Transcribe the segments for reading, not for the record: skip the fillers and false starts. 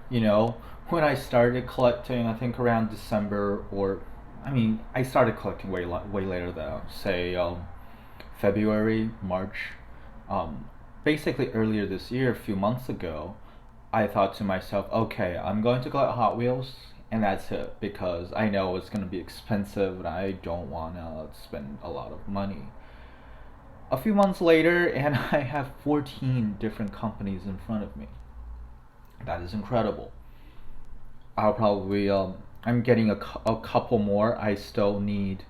You know, when I started collecting, I think around December, or I mean, I started collecting way later though. Say February, March. Basically earlier this year, a few months ago, I thought to myself, okay, I'm going to collect Hot Wheels, and that's it because I know it's going to be expensive and I don't want to spend a lot of money. A few months later, and I have 14 different companies in front of me. That is incredible. I'll probably I'm getting a couple more. I still need,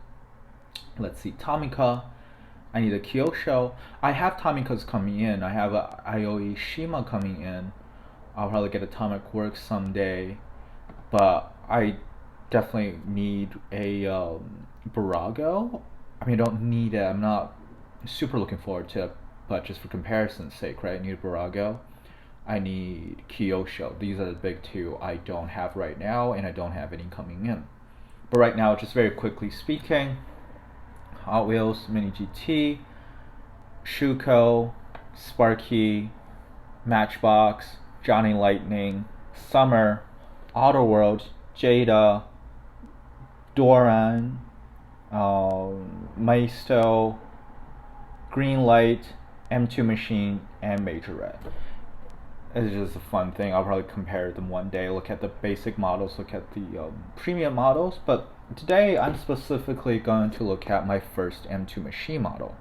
let's see, Tamika. I need a Kyosho. I have Tamikas coming in. I have a Aoi Shima coming in. I'll probably get Atomic Works someday, but I definitely need a Barago. I mean, I don't need it. I'm not super looking forward to it, but just for comparison's sake, right? I need a Barago. I need Kyosho. These are the big two I don't have right now, and I don't have any coming in. But right now, just very quickly speaking, Hot Wheels Mini GT, Shuko, Sparky, Matchbox, Johnny Lightning, Summer, Auto World, Jada, Doran, Maisto, Green Light, M2 Machine, and Major Red. It's just a fun thing. I'll probably compare them one day. Look at the basic models, look at the premium models. But today, I'm specifically going to look at my first M2 Machine model.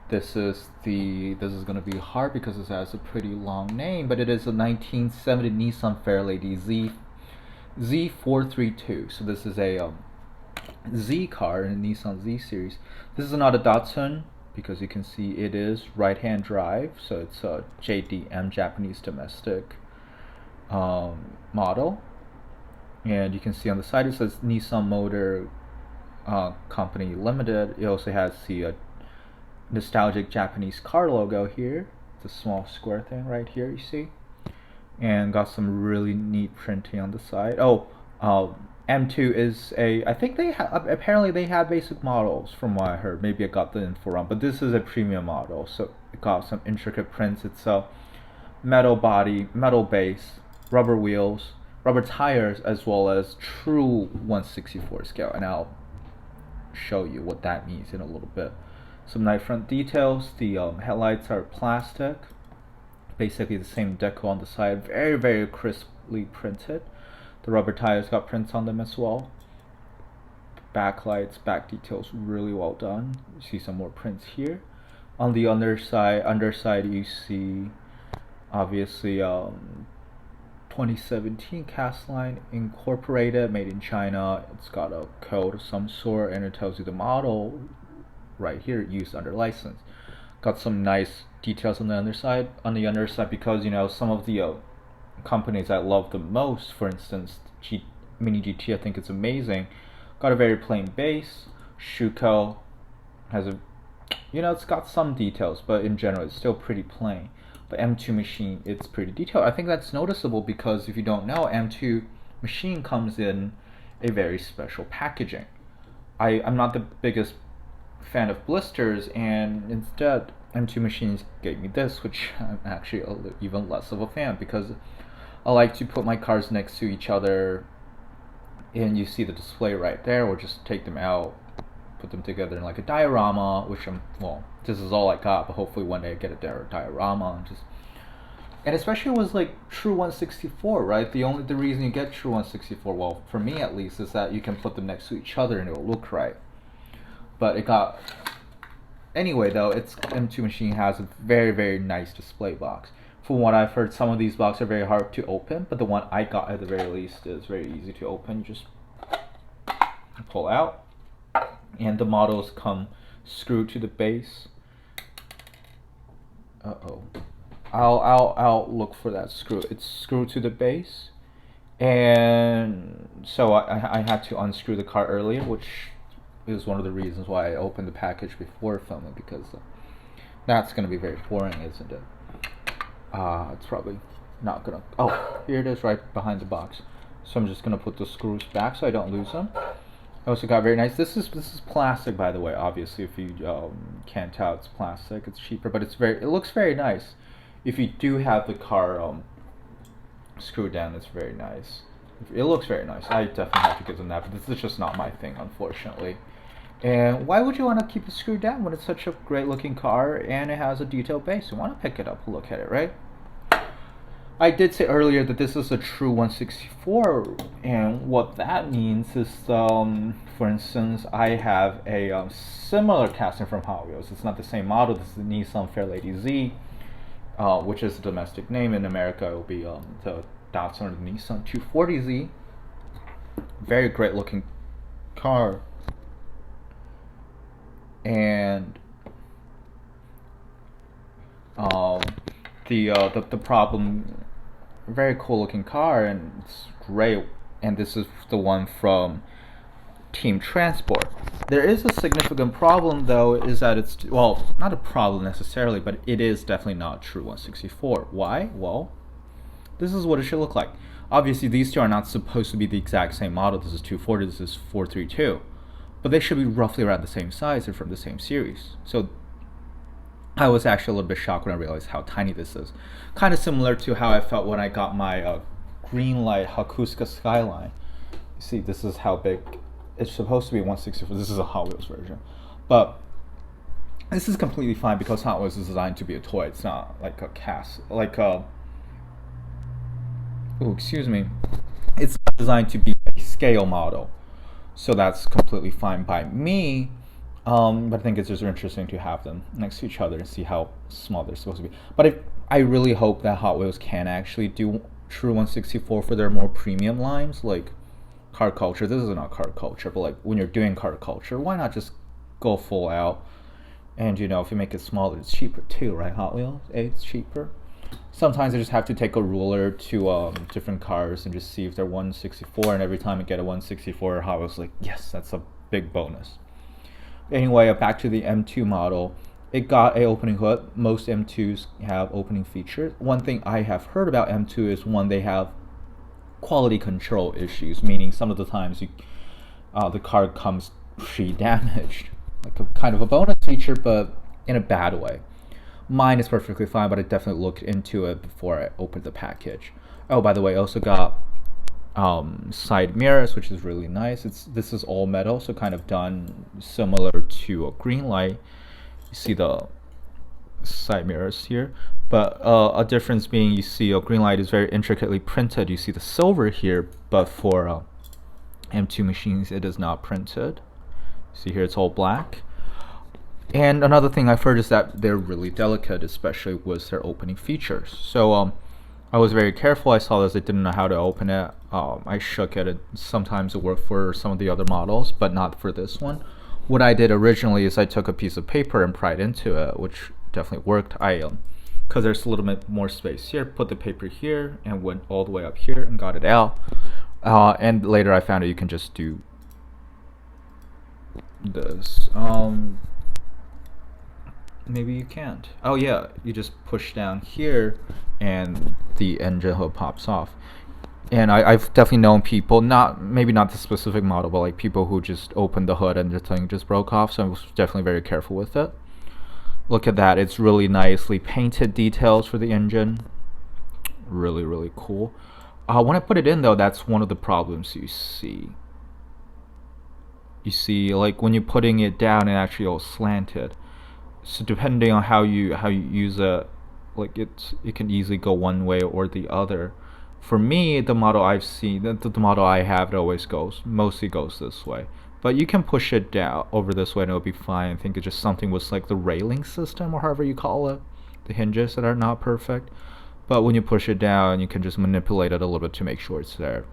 This is going to be hard because it has a pretty long name, but it is a 1970 Nissan Fairlady Z432. So this is a Z car in the Nissan Z series. This is not a Datsun because you can see it is right-hand drive, so it's a JDM, Japanese domestic model. And you can see on the side it says Nissan Motor Company Limited. It also has the nostalgic Japanese car logo here. It's a small square thing right here, you see. And got some really neat printing on the side. Oh, M2 is I think apparently they have basic models from what I heard. Maybe I got the info wrong, but this is a premium model, so it got some intricate prints. It's a metal body, metal base, rubber wheels, rubber tires, as well as true 1/64 scale, and I'll show you what that means in a little bit. Some nice front details. The headlights are plastic, basically the same deco on the side, very crisply printed. The rubber tires got prints on them as well. Backlights, back details, really well done. You see some more prints here. On the underside you see obviously 2017 cast line incorporated, made in China. It's got a code of some sort, and it tells you the model right here, used under license. Got some nice details on the underside. Because some of the companies I love the most, for instance, Mini GT, I think it's amazing. Got a very plain base. Shuko has it's got some details, but in general, it's still pretty plain. But M2 Machine, it's pretty detailed. I think that's noticeable because if you don't know, M2 Machine comes in a very special packaging. I'm not the biggest fan of blisters, and instead M2 Machines gave me this, which I'm actually even less of a fan because I like to put my cars next to each other, and you see the display right there, or just take them out, put them together in like a diorama, which this is all I got, but hopefully one day I get a diorama, and especially it was like true 164, right? The reason you get true 164, well, for me at least, is that you can put them next to each other and it will look right. But it got anyway though. It's M2 Machine has a very nice display box. From what I've heard, some of these boxes are very hard to open, but the one I got at the very least is very easy to open. You just pull out, and the models come screwed to the base. I'll look for that screw. It's screwed to the base, and so I had to unscrew the car earlier, which is one of the reasons why I opened the package before filming, because that's going to be very boring, isn't it? It's probably not gonna. Oh, here it is, right behind the box. So I'm just gonna put the screws back so I don't lose them. I also got very nice. This is plastic, by the way. Obviously, if you can't tell, it's plastic. It's cheaper, but it looks very nice. If you do have the car screw down is very nice. It looks very nice. I definitely have to give them that, but this is just not my thing, unfortunately. And why would you want to keep it screwed down when it's such a great looking car and it has a detailed base? You want to pick it up, look at it, right? I did say earlier that this is a true 164, and what that means is, for instance, I have a similar casting from Hot Wheels. It's not the same model. This is the Nissan Fairlady Z, which is a domestic name. In America, it will be the Datsun or the Nissan 240Z. Very great looking car, and the problem, very cool looking car, and it's great. And this is the one from Team Transport. There is a significant problem though, is that it's, well, not a problem necessarily, but it is definitely not true 164. Why? Well, this is what it should look like. Obviously these two are not supposed to be the exact same model. This is 240, this is 432, but they should be roughly around the same size and from the same series. So I was actually a little bit shocked when I realized how tiny this is. Kind of similar to how I felt when I got my Greenlight Hakusuka Skyline. You see, this is how big. It's supposed to be 164. This is a Hot Wheels version. But this is completely fine because Hot Wheels is designed to be a toy. It's not like a cast, like a, oh, excuse me. It's not designed to be a scale model. So that's completely fine by me. But I think it's just interesting to have them next to each other and see how small they're supposed to be. But I really hope that Hot Wheels can actually do true 164 for their more premium lines, like car culture. This is not car culture, but like when you're doing car culture, why not just go full out? And you know, if you make it smaller, it's cheaper too, right? Hot Wheels, it's cheaper. Sometimes I just have to take a ruler to different cars and just see if they're 164, and every time I get a 164, Hot Wheels like, yes, that's a big bonus. Anyway, back to the M2 model. It got a opening hood. Most M2s have opening features. One thing I have heard about M2 is when they have quality control issues, meaning some of the times the car comes pre-damaged, like a kind of a bonus feature, but in a bad way. Mine is perfectly fine, but I definitely looked into it before I opened the package. Oh, by the way, I also got side mirrors, which is really nice. This is all metal, so kind of done similar to a Greenlight. You see the side mirrors here, but a difference being, you see a Greenlight is very intricately printed. You see the silver here, but for M2 machines it is not printed. See here, it's all black. And another thing I've heard is that they're really delicate, especially with their opening features. So I was very careful. I saw this, I didn't know how to open it. I shook it. Sometimes it worked for some of the other models, but not for this one. What I did originally is I took a piece of paper and pried into it, which definitely worked. Because there's a little bit more space here, put the paper here and went all the way up here and got it out. And later I found out you can just do this. Maybe you can't. Oh yeah, you just push down here and the engine hood pops off. And I've definitely known people, maybe not the specific model, but like people who just opened the hood and the thing just broke off. So I was definitely very careful with it. Look at that, it's really nicely painted details for the engine. Really, really cool. When I put it in though, that's one of the problems you see. You see, like when you're putting it down, it actually all slanted. So depending on how you use it, like it can easily go one way or the other. For me, the model I've seen, the model I have, it always mostly goes this way. But you can push it down over this way and it'll be fine. I think it's just something with like the railing system or however you call it, the hinges that are not perfect. But when you push it down, you can just manipulate it a little bit to make sure it's there.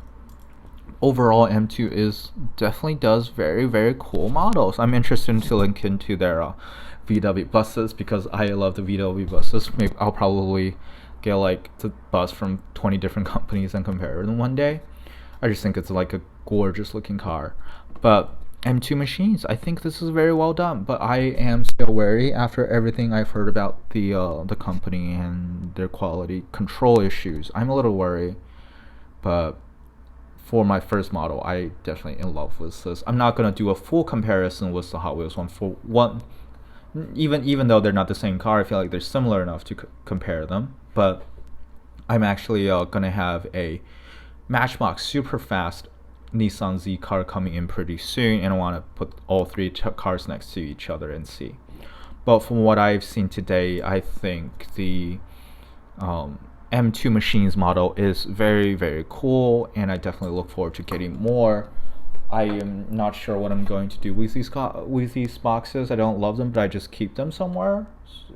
Overall, M2 definitely does very, very cool models. I'm interested to link into their VW buses because I love the VW buses. Maybe I'll probably get like the bus from 20 different companies and compare them one day. I just think it's like a gorgeous looking car. But M2 machines, I think this is very well done. But I am still wary after everything I've heard about the company and their quality control issues. I'm a little worried, but for my first model, I definitely in love with this. I'm not gonna do a full comparison with the Hot Wheels one. For one, even though they're not the same car, I feel like they're similar enough to compare them. But I'm actually gonna have a Matchbox super fast Nissan Z car coming in pretty soon, and I want to put all three cars next to each other and see. But from what I've seen today, I think the M2 Machines model is very, very cool, and I definitely look forward to getting more. I am not sure what I'm going to do with these boxes. I don't love them, but I just keep them somewhere.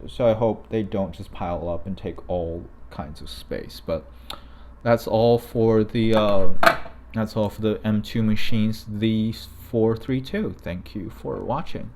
So I hope they don't just pile up and take all kinds of space. But that's all for the M2 Machines Z432. Thank you for watching.